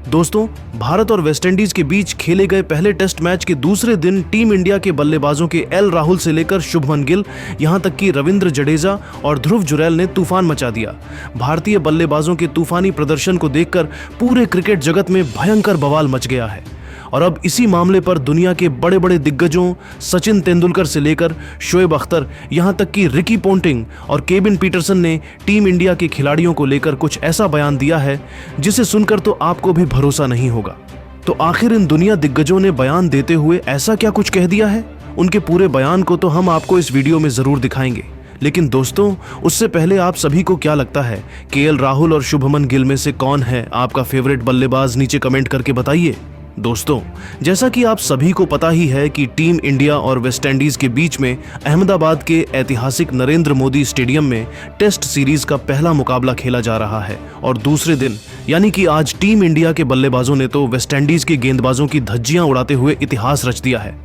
दोस्तों, भारत और वेस्टइंडीज के बीच खेले गए पहले टेस्ट मैच के दूसरे दिन टीम इंडिया के बल्लेबाजों के एल राहुल से लेकर शुभमन गिल, यहां तक कि रविंद्र जडेजा और ध्रुव जुरैल ने तूफान मचा दिया। भारतीय बल्लेबाजों के तूफानी प्रदर्शन को देखकर पूरे क्रिकेट जगत में भयंकर बवाल मच गया है। और अब इसी मामले पर दुनिया के बड़े बड़े दिग्गजों सचिन तेंदुलकर से लेकर शोएब अख्तर, यहां तक कि रिकी पोंटिंग और केविन पीटरसन ने टीम इंडिया के खिलाड़ियों को लेकर कुछ ऐसा बयान दिया है जिसे सुनकर तो आपको भी भरोसा नहीं होगा। तो आखिर इन दुनिया दिग्गजों ने बयान देते हुए ऐसा क्या कुछ कह दिया है? उनके पूरे बयान को तो हम आपको इस वीडियो में जरूर दिखाएंगे, लेकिन दोस्तों उससे पहले आप सभी को क्या लगता है, केएल राहुल और शुभमन गिल में से कौन है आपका फेवरेट बल्लेबाज? नीचे कमेंट करके बताइए। दोस्तों, जैसा कि आप सभी को पता ही है कि टीम इंडिया और वेस्टइंडीज के बीच में अहमदाबाद के ऐतिहासिक नरेंद्र मोदी स्टेडियम में टेस्ट सीरीज का पहला मुकाबला खेला जा रहा है। और दूसरे दिन यानी कि आज टीम इंडिया के बल्लेबाजों ने तो वेस्टइंडीज के गेंदबाजों की धज्जियां उड़ाते हुए इतिहास रच दिया है।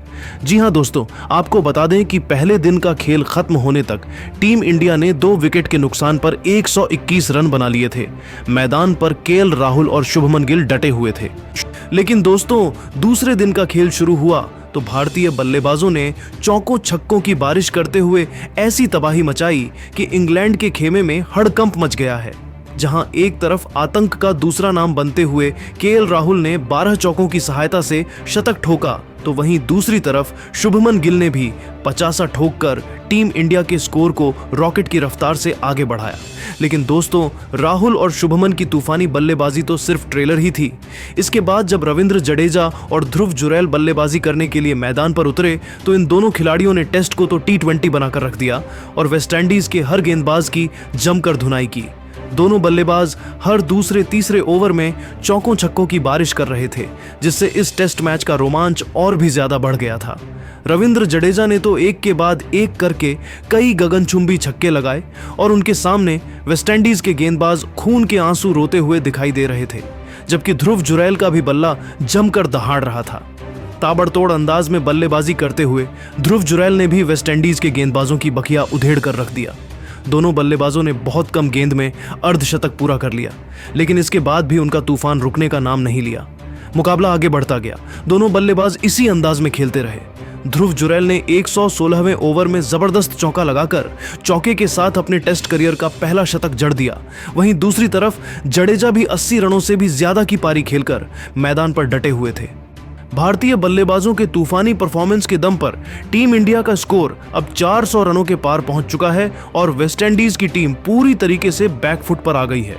जी हां दोस्तों, आपको बता दें कि पहले दिन का खेल खत्म होने तक टीम इंडिया ने 2 विकेट के नुकसान पर 121 रन बना लिए थे। मैदान पर केएल राहुल और शुभमन गिल डटे हुए थे। लेकिन दोस्तों, दूसरे दिन का खेल शुरू हुआ तो भारतीय बल्लेबाजों ने चौकों छक्कों की बारिश करते हुए ऐसी तबाही मचाई कि इंग्लैंड के खेमे में हड़कंप मच गया है। जहां एक तरफ आतंक का दूसरा नाम बनते हुए केएल राहुल ने 12 चौकों की सहायता से शतक ठोका, तो वहीं दूसरी तरफ शुभमन गिल ने भी 50 ठोककर टीम इंडिया के स्कोर को रॉकेट की रफ्तार से आगे बढ़ाया। लेकिन दोस्तों, राहुल और शुभमन की तूफानी बल्लेबाजी तो सिर्फ ट्रेलर ही थी। इसके बाद जब रविंद्र जडेजा और ध्रुव जुरैल बल्लेबाजी करने के लिए मैदान पर उतरे तो इन दोनों खिलाड़ियों ने टेस्ट को तो T20 बनाकर रख दिया और वेस्टइंडीज के हर गेंदबाज की जमकर धुनाई की। दोनों बल्लेबाज हर दूसरे तीसरे ओवर में चौकों छक्कों की बारिश कर रहे थे, जिससे इस टेस्ट मैच का रोमांच और भी ज्यादा बढ़ गया था। रविंद्र जडेजा ने तो एक के बाद एक करके कई गगनचुंबी छक्के लगाए और उनके सामने वेस्टइंडीज के गेंदबाज खून के आंसू रोते हुए दिखाई दे रहे थे, जबकि ध्रुव जुरैल का भी बल्ला जमकर दहाड़ रहा था। ताबड़तोड़ अंदाज में बल्लेबाजी करते हुए ध्रुव जुरैल ने भी वेस्टइंडीज के गेंदबाजों की बखिया उधेड़ कर रख दिया। दोनों बल्लेबाजों ने बहुत कम गेंद में अर्धशतक पूरा कर लिया, लेकिन इसके बाद भी उनका तूफान रुकने का नाम नहीं लिया। मुकाबला आगे बढ़ता गया। दोनों बल्लेबाज इसी अंदाज में खेलते रहे। ध्रुव जुरैल ने 116वें ओवर में जबरदस्त चौका लगाकर चौके के साथ अपने टेस्ट करियर का पहला शतक जड़ दिया। वहीं दूसरी तरफ जडेजा भी 80 रनों से भी ज्यादा की पारी खेलकर मैदान पर डटे हुए थे। भारतीय बल्लेबाजों के तूफानी परफॉर्मेंस के दम पर टीम इंडिया का स्कोर अब 400 रनों के पार पहुंच चुका है और वेस्टइंडीज की टीम पूरी तरीके से बैकफुट पर आ गई है।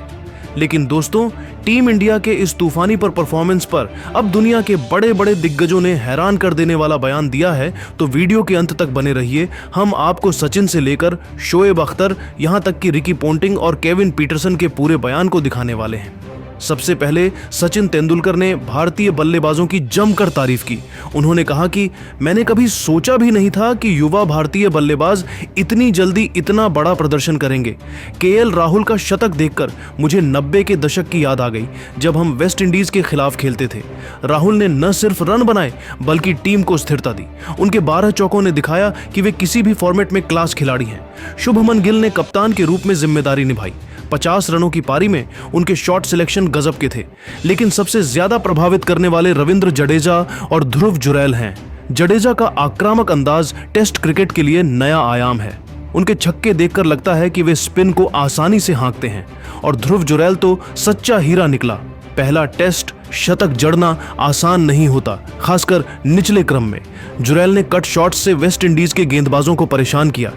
लेकिन दोस्तों, टीम इंडिया के इस तूफानी परफॉर्मेंस पर अब दुनिया के बड़े बड़े दिग्गजों ने हैरान कर देने वाला बयान दिया है। तो वीडियो के अंत तक बने रहिए। हम आपको सचिन से लेकर शोएब अख्तर, यहां तक कि रिकी पोंटिंग और केविन पीटरसन के पूरे बयान को दिखाने वाले हैं। सबसे पहले सचिन तेंदुलकर ने भारतीय बल्लेबाजों की जमकर तारीफ की। उन्होंने कहा कि मैंने कभी सोचा भी नहीं था कि युवा भारतीय बल्लेबाज इतनी जल्दी इतना बड़ा प्रदर्शन करेंगे। केएल राहुल का शतक देखकर मुझे 90 के दशक की याद आ गई, जब हम वेस्ट इंडीज के खिलाफ खेलते थे। राहुल ने न सिर्फ रन बनाए बल्कि टीम को स्थिरता दी। उनके 12 चौकों ने दिखाया कि वे किसी भी फॉर्मेट में क्लास खिलाड़ी हैं। शुभमन गिल ने कप्तान के रूप में जिम्मेदारी निभाई। 50 रनों की पारी में उनके शॉट सिलेक्शन गजब के थे, लेकिन सबसे ज्यादा प्रभावित करने वाले रविंद्र जडेजा और ध्रुव जुरैल हैं। जडेजा का आक्रामक अंदाज टेस्ट क्रिकेट के लिए नया आयाम है। उनके छक्के देखकर लगता है कि वे स्पिन को आसानी से हाँकते हैं। और ध्रुव जुरैल तो सच्चा हीरा निकला। पहला टेस्ट शतक जड़ना आसान नहीं होता, खासकर निचले क्रम में। जुरैल ने कट शॉट से वेस्ट इंडीज के गेंदबाजों को परेशान किया।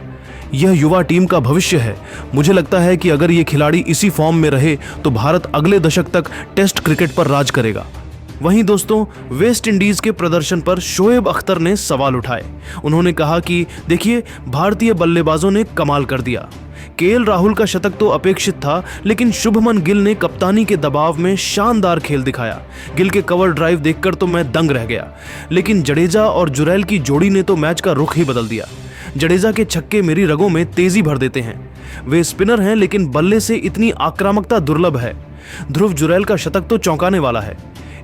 यह युवा टीम का भविष्य है। मुझे लगता है कि अगर ये खिलाड़ी इसी फॉर्म में रहे तो भारत अगले दशक तक टेस्ट क्रिकेट पर राज करेगा। वहीं दोस्तों, वेस्ट इंडीज के प्रदर्शन पर शोएब अख्तर ने सवाल उठाए। उन्होंने कहा कि देखिए, भारतीय बल्लेबाजों ने कमाल कर दिया। केएल राहुल का शतक तो अपेक्षित था, लेकिन शुभमन गिल ने कप्तानी के दबाव में शानदार खेल दिखाया। गिल के कवर ड्राइव देखकर तो मैं दंग रह गया। लेकिन जडेजा और जुरैल की जोड़ी ने तो मैच का रुख ही बदल दिया। जडेजा के छक्के मेरी रगों में तेजी भर देते हैं। वे स्पिनर हैं, लेकिन बल्ले से इतनी आक्रामकता दुर्लभ है। ध्रुव जुरैल का शतक तो चौंकाने वाला है।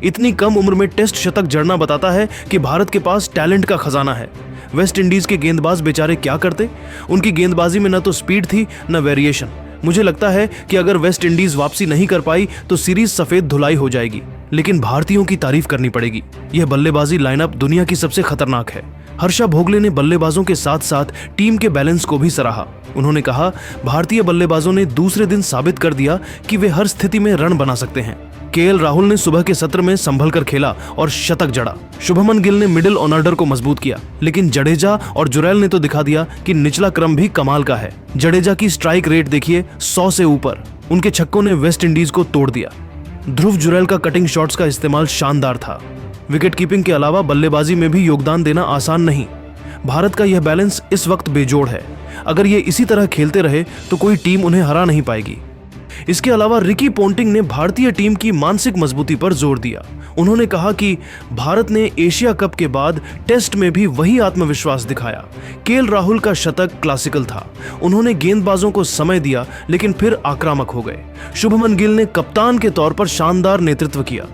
इतनी कम उम्र में टेस्ट शतक जड़ना बताता है कि भारत के पास टैलेंट का खजाना है। वेस्ट इंडीज के गेंदबाज बेचारे क्या करते? उनकी गेंदबाजी में न तो स्पीड थी न वेरिएशन। मुझे लगता है कि अगर वेस्ट इंडीज वापसी नहीं कर पाई तो सीरीज सफेद धुलाई हो जाएगी। लेकिन भारतीयों की तारीफ करनी पड़ेगी। यह बल्लेबाजी लाइनअप दुनिया की सबसे खतरनाक है। हर्षा भोगले ने बल्लेबाजों के साथ साथ टीम के बैलेंस को भी सराहा। उन्होंने कहा, भारतीय बल्लेबाजों ने दूसरे दिन साबित कर दिया कि वे हर स्थिति में रन बना सकते हैं। केएल राहुल ने सुबह के सत्र में संभल कर खेला और शतक जड़ा। शुभमन गिल ने मिडिल ऑर्डर को मजबूत किया, लेकिन जडेजा और जुरैल ने तो दिखा दिया कि निचला क्रम भी कमाल का है। जडेजा की स्ट्राइक रेट देखिए 100 से ऊपर। उनके छक्कों ने वेस्ट इंडीज को तोड़ दिया। ध्रुव जुरैल का कटिंग शॉट्स का इस्तेमाल शानदार था। विकेट कीपिंग के अलावा बल्लेबाजी में भी योगदान देना आसान नहीं। भारत का यह बैलेंस इस वक्त बेजोड़ है। अगर ये इसी तरह खेलते रहे तो कोई टीम उन्हें हरा नहीं पाएगी। इसके अलावा रिकी पोंटिंग ने भारतीय टीम की मानसिक मजबूती पर जोर दिया। उन्होंने कहा कि भारत ने एशिया कप के बाद टेस्ट में भी वही आत्मविश्वास दिखाया। केएल राहुल का शतक क्लासिकल था। उन्होंने गेंदबाजों को समय दिया, लेकिन फिर आक्रामक हो गए। शुभमन गिल ने कप्तान के तौर पर शानदार नेतृत्व किया।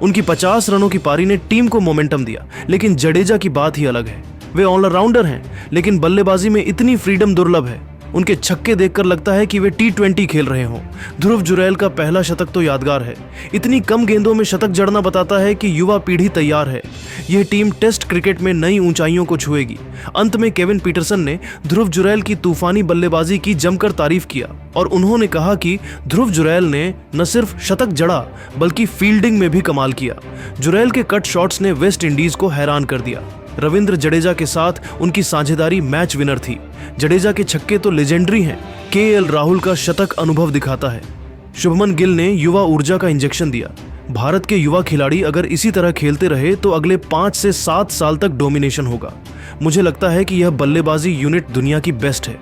उनकी 50 रनों की पारी ने टीम को मोमेंटम दिया। लेकिन जडेजा की बात ही अलग है। वे ऑलराउंडर हैं, लेकिन बल्लेबाजी में इतनी फ्रीडम दुर्लभ है। उनके छक्के देखकर लगता है कि वे T20 खेल रहे हों। ध्रुव जुरैल का पहला शतक तो यादगार है। इतनी कम गेंदों में शतक जड़ना बताता है कि युवा पीढ़ी तैयार है। यह टीम टेस्ट क्रिकेट में नई ऊंचाइयों को छुएगी। अंत में केविन पीटरसन ने ध्रुव जुरैल की तूफानी बल्लेबाजी की जमकर तारीफ किया और उन्होंने कहा कि ध्रुव जुरैल ने न सिर्फ शतक जड़ा बल्कि फील्डिंग में भी कमाल किया। जुरैल के कट शॉट्स ने वेस्ट इंडीज को हैरान कर दिया। रविंद्र जडेजा के साथ उनकी साझेदारी मैच विनर थी। जडेजा के छक्के तो लेजेंडरी हैं। केएल राहुल का शतक अनुभव दिखाता है। शुभमन गिल ने युवा ऊर्जा का इंजेक्शन दिया। भारत के युवा खिलाड़ी अगर इसी तरह खेलते रहे तो अगले 5 से 7 साल तक डोमिनेशन होगा। मुझे लगता है कि यह बल्लेबाजी यूनिट दुनिया की बेस्ट है।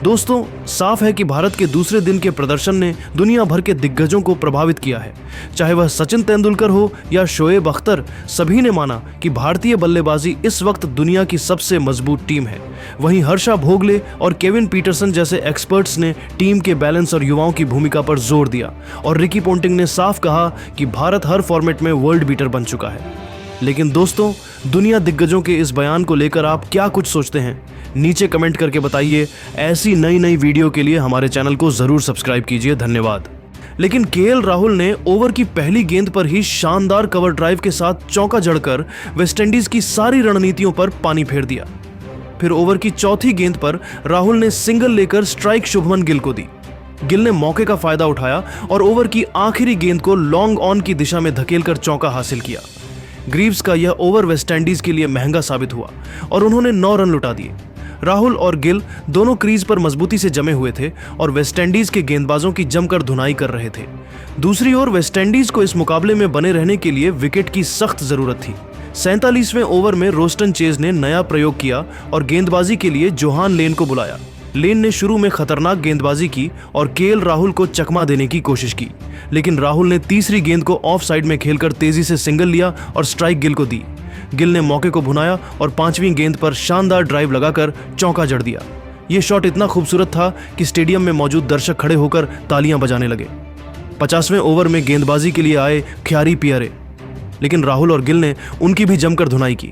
दोस्तों, साफ है कि भारत के दूसरे दिन के प्रदर्शन ने दुनिया भर के दिग्गजों को प्रभावित किया है। चाहे वह सचिन तेंदुलकर हो या शोएब अख्तर, सभी ने माना कि भारतीय बल्लेबाजी इस वक्त दुनिया की सबसे मजबूत टीम है। वहीं हर्षा भोगले और केविन पीटरसन जैसे एक्सपर्ट्स ने टीम के बैलेंस और युवाओं की भूमिका पर जोर दिया और रिकी पोंटिंग ने साफ कहा कि भारत हर फॉर्मेट में वर्ल्ड बीटर बन चुका है। लेकिन दोस्तों, दुनिया दिग्गजों के इस बयान को लेकर आप क्या कुछ सोचते हैं? नीचे कमेंट करके बताइए। ऐसी नई वीडियो के लिए हमारे चैनल को जरूर सब्सक्राइब कीजिए। धन्यवाद। लेकिन केएल राहुल ने ओवर की पहली गेंद पर ही शानदार कवर ड्राइव के साथ चौका जड़कर वेस्टइंडीज की सारी रणनीतियों पर पानी फेर दिया। फिर ओवर की चौथी गेंद पर राहुल ने सिंगल लेकर स्ट्राइक शुभमन गिल को दी। गिल ने मौके का फायदा उठाया और ओवर की आखिरी गेंद को लॉन्ग ऑन की दिशा में धकेलकर चौका हासिल किया। ग्रीव्स का यह ओवर वेस्टइंडीज के लिए महंगा साबित हुआ और उन्होंने 9 रन लुटा दिए। राहुल और गिल दोनों क्रीज पर मजबूती से जमे हुए थे और वेस्टइंडीज के गेंदबाजों की जमकर धुनाई कर रहे थे। दूसरी ओर वेस्टइंडीज को इस मुकाबले में बने रहने के लिए विकेट की सख्त जरूरत थी। 47वें ओवर में रोस्टन चेज ने नया प्रयोग किया और गेंदबाजी के लिए जोहान लेन को बुलाया। लेन ने शुरू में खतरनाक गेंदबाजी की और केएल राहुल को चकमा देने की कोशिश की, लेकिन राहुल ने तीसरी गेंद को ऑफ साइड में खेलकर तेजी से सिंगल लिया और स्ट्राइक गिल को दी। गिल ने मौके को भुनाया और 5वीं गेंद पर शानदार ड्राइव लगाकर चौका जड़ दिया। यह शॉट इतना खूबसूरत था कि स्टेडियम में मौजूद दर्शक खड़े होकर तालियां बजाने लगे। 50वें ओवर में गेंदबाजी के लिए आए ख्यारी पियरे, लेकिन राहुल और गिल ने उनकी भी जमकर धुनाई की।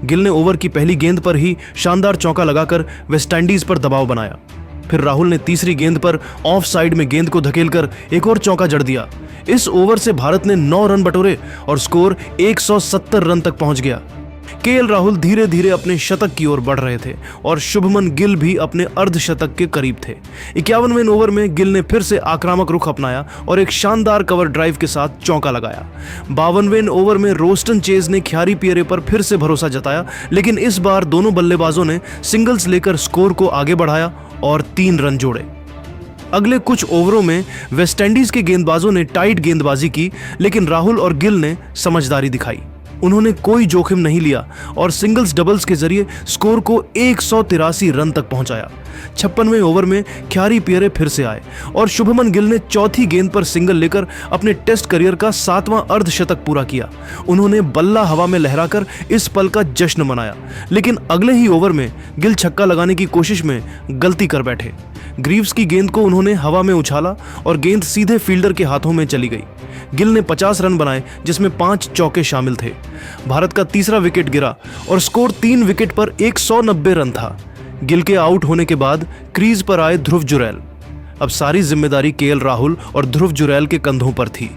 गिल ने ओवर की पहली गेंद पर ही शानदार चौका लगाकर वेस्टइंडीज पर दबाव बनाया। फिर राहुल ने तीसरी गेंद पर ऑफ साइड में गेंद को धकेलकर एक और चौका जड़ दिया। इस ओवर से भारत ने 9 रन बटोरे और स्कोर 170 रन तक पहुंच गया। केएल राहुल धीरे धीरे अपने शतक की ओर बढ़ रहे थे और शुभमन गिल भी अपने अर्धशतक के करीब थे। 51वें ओवर में गिल ने फिर से आक्रामक रुख अपनाया और एक शानदार कवर ड्राइव के साथ चौका लगाया। 52वें ओवर में रोस्टन चेज ने ख्यारी पियरे पर फिर से भरोसा जताया, लेकिन इस बार दोनों बल्लेबाजों ने सिंगल्स लेकर स्कोर को आगे बढ़ाया और 3 रन जोड़े। अगले कुछ ओवरों में वेस्टइंडीज के गेंदबाजों ने टाइट गेंदबाजी की, लेकिन राहुल और गिल ने समझदारी दिखाई। उन्होंने कोई जोखिम नहीं लिया और सिंगल्स डबल्स के जरिए स्कोर को 183 रन तक पहुंचाया। 56वें ओवर में ख्यारी पियरे फिर से आए और शुभमन गिल ने चौथी गेंद पर सिंगल लेकर अपने टेस्ट करियर का 7वां अर्धशतक पूरा किया। उन्होंने बल्ला हवा में लहराकर इस पल का जश्न मनाया, लेकिन अगले ही ओवर में गिल छक्का लगाने की कोशिश में गलती कर बैठे। ग्रीव्स की गेंद को उन्होंने हवा में उछाला और गेंद सीधे फील्डर के हाथों में चली गई। गिल ने 50 रन बनाए, जिसमें 5 चौके शामिल थे। भारत का तीसरा विकेट गिरा और स्कोर 3 विकेट पर 190 रन था। गिल के आउट होने के बाद क्रीज पर आए ध्रुव जुरैल। अब सारी जिम्मेदारी केएल राहुल और ध्रुव जुरैल के कंधों पर थी।